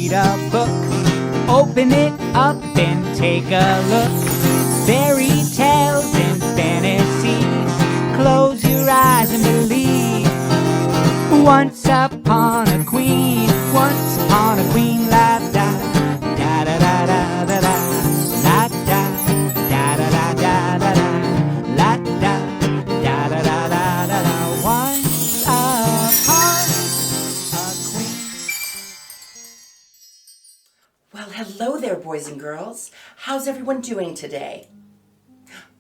read a book. Open it up and take a look. Fairy tales and fantasy. Close your eyes and believe. Once upon a queen, once upon a queen, la da da da da da da da, la da da da da da da da, la da da da da da da da. Once upon a queen. Well, hello there, boys and girls. How's everyone doing today?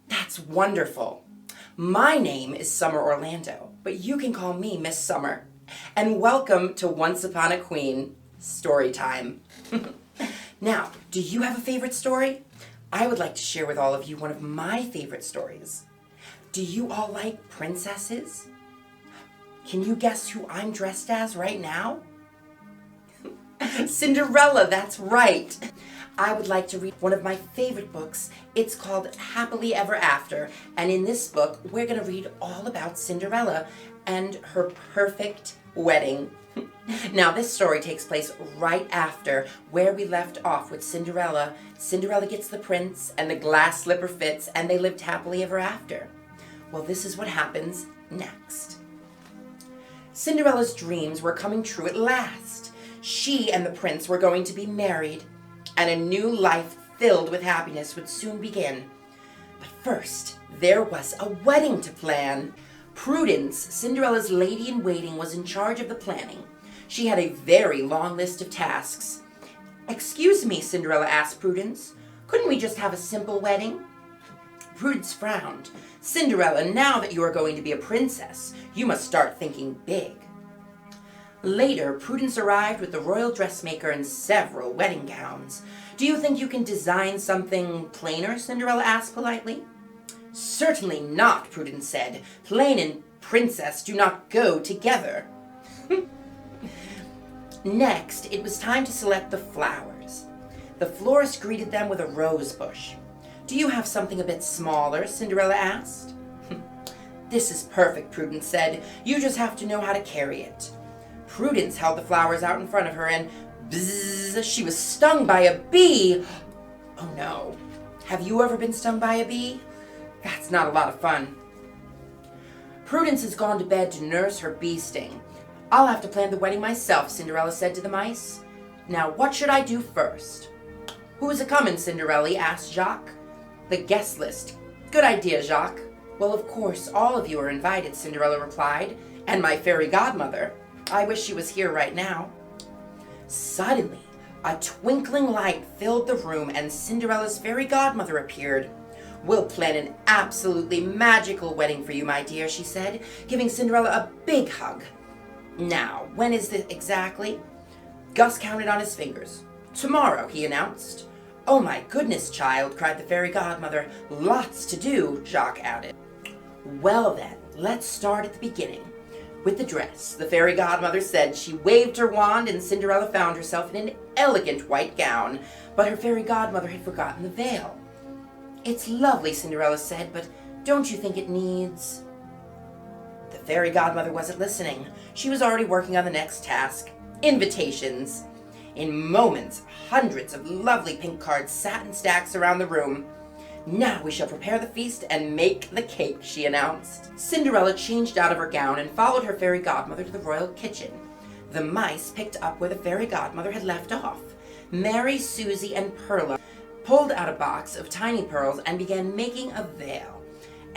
That's wonderful. My name is Summer Orlando, but you can call me Miss Summer. And welcome to Once Upon a Queen Story Time. Now, do you have a favorite story? I would like to share with all of you one of my favorite stories. Do you all like princesses? Can you guess who I'm dressed as right now? Cinderella, that's right. I would like to read one of my favorite books. It's called Happily Ever After, and in this book, we're going to read all about Cinderella and her perfect wedding. Now, this story takes place right after where we left off with Cinderella. Cinderella gets the prince, and the glass slipper fits, and they lived happily ever after. Well, this is what happens next. Cinderella's dreams were coming true at last. She and the prince were going to be married, and a new life filled with happiness would soon begin. But first, there was a wedding to plan. Prudence, Cinderella's lady-in-waiting, was in charge of the planning. She had a very long list of tasks. "Excuse me," Cinderella asked Prudence, "couldn't we just have a simple wedding?" Prudence frowned. "Cinderella, now that you are going to be a princess, you must start thinking big." Later, Prudence arrived with the royal dressmaker and several wedding gowns. "Do you think you can design something plainer?" Cinderella asked politely. "Certainly not," Prudence said. "Plain and princess do not go together." Next, it was time to select the flowers. The florist greeted them with a rose bush. "Do you have something a bit smaller?" Cinderella asked. "This is perfect," Prudence said. "You just have to know how to carry it." Prudence held the flowers out in front of her, and bzzz, she was stung by a bee. Oh no. Have you ever been stung by a bee? That's not a lot of fun. "Prudence has gone to bed to nurse her bee sting. I'll have to plan the wedding myself," Cinderella said to the mice. "Now, what should I do first?" "Who is a-comin', Cinderella?" asked Jacques. "The guest list. Good idea, Jacques." "Well, of course, all of you are invited," Cinderella replied. "And my fairy godmother. I wish she was here right now." Suddenly, a twinkling light filled the room, and Cinderella's fairy godmother appeared. "We'll plan an absolutely magical wedding for you, my dear," she said, giving Cinderella a big hug. "Now, when is this exactly?" Gus counted on his fingers. "Tomorrow," he announced. "Oh my goodness, child," cried the fairy godmother. "Lots to do," Jacques added. "Well then, let's start at the beginning. With the dress," the fairy godmother said. She waved her wand, and Cinderella found herself in an elegant white gown, but her fairy godmother had forgotten the veil. "It's lovely," Cinderella said, "but don't you think it needs—" The fairy godmother wasn't listening. She was already working on the next task, invitations. In moments, hundreds of lovely pink cards sat in stacks around the room. "Now we shall prepare the feast and make the cake," she announced. Cinderella changed out of her gown and followed her fairy godmother to the royal kitchen. The mice picked up where the fairy godmother had left off. Mary, Susie, and Perla pulled out a box of tiny pearls and began making a veil.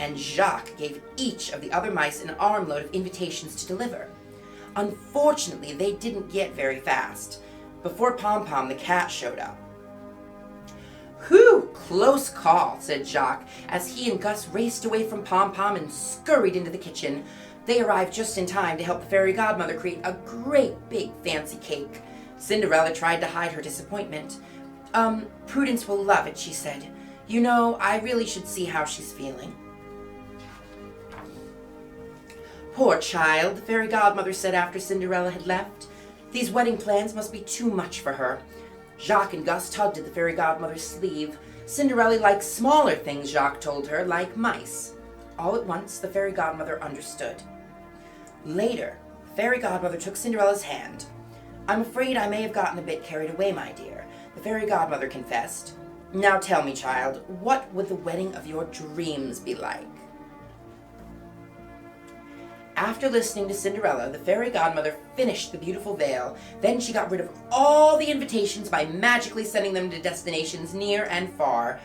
And Jacques gave each of the other mice an armload of invitations to deliver. Unfortunately, they didn't get very fast. Before Pom-Pom, the cat, showed up. "Whew, close call," said Jacques, as he and Gus raced away from Pom-Pom and scurried into the kitchen. They arrived just in time to help the fairy godmother create a great big fancy cake. Cinderella tried to hide her disappointment. Prudence will love it," she said. "You know, I really should see how she's feeling." "Poor child," the fairy godmother said after Cinderella had left. "These wedding plans must be too much for her." Jacques and Gus tugged at the fairy godmother's sleeve. Cinderella liked smaller things, Jacques told her, like mice. All at once, the fairy godmother understood. Later, the fairy godmother took Cinderella's hand. I'm afraid I may have gotten a bit carried away, my dear, the fairy godmother confessed. Now tell me, child, what would the wedding of your dreams be like? After listening to Cinderella, the fairy godmother finished the beautiful veil. Then she got rid of all the invitations by magically sending them to destinations near and far.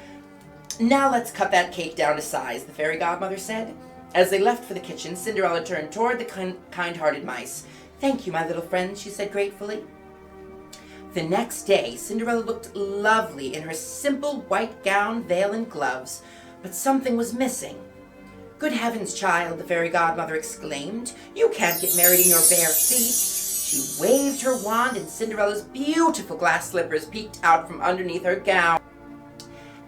Now let's cut that cake down to size, the fairy godmother said. As they left for the kitchen, Cinderella turned toward the kind-hearted mice. Thank you, my little friends, she said gratefully. The next day, Cinderella looked lovely in her simple white gown, veil, and gloves, but something was missing. Good heavens, child, the fairy godmother exclaimed. You can't get married in your bare feet. She waved her wand and Cinderella's beautiful glass slippers peeked out from underneath her gown.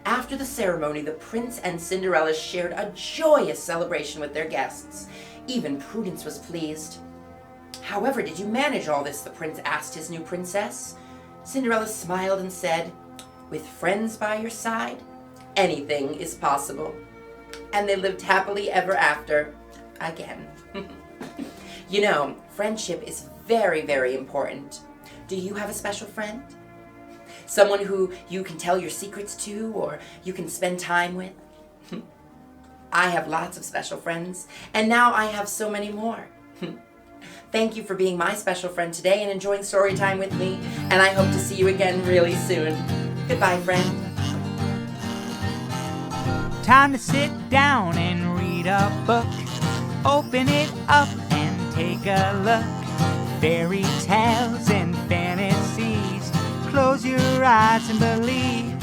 After the ceremony, the prince and Cinderella shared a joyous celebration with their guests. Even Prudence was pleased. However, did you manage all this? The prince asked his new princess. Cinderella smiled and said, with friends by your side, anything is possible. And they lived happily ever after, again. You know, friendship is very, very important. Do you have a special friend? Someone who you can tell your secrets to or you can spend time with? I have lots of special friends, and now I have so many more. Thank you for being my special friend today and enjoying story time with me, and I hope to see you again really soon. Goodbye, friend. Time to sit down and read a book. Open it up and take a look. Fairy tales and fantasies. Close your eyes and believe.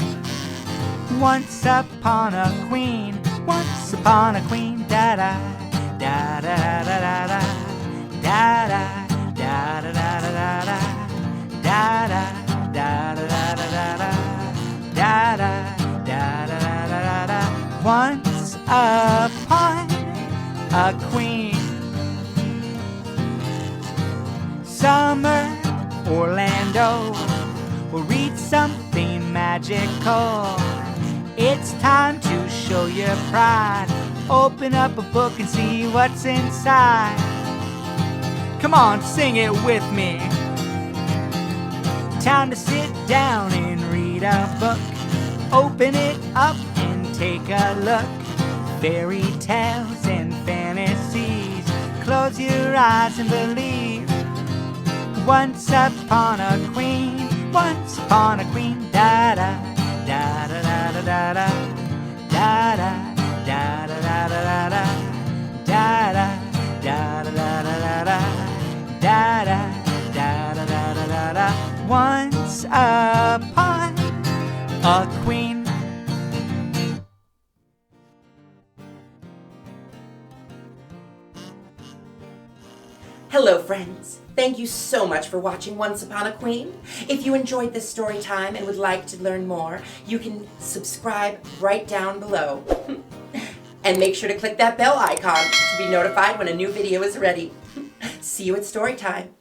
Once upon a queen, once upon a queen, da-da, da-da-da-da-da. Da da da da da da da da da da da da da da da da da da. Once upon a queen. Summer, Orlando, we'll read something magical. It's time to show your pride. Open up a book and see what's inside. Come on, sing it with me. Time to sit down and read a book. Open it up and take a look. Fairy tales and fantasies. Close your eyes and believe. Once upon a queen, once upon a queen. Da-da, da-da-da-da-da-da. Da-da, da-da-da-da-da-da. Da-da, da-da-da-da-da-da. Da-da, da-da-da-da-da-da. Once upon a queen. Hello, friends. Thank you so much for watching Once Upon a Queen. If you enjoyed this story time and would like to learn more, you can subscribe right down below. And make sure to click that bell icon to be notified when a new video is ready. See you at story time.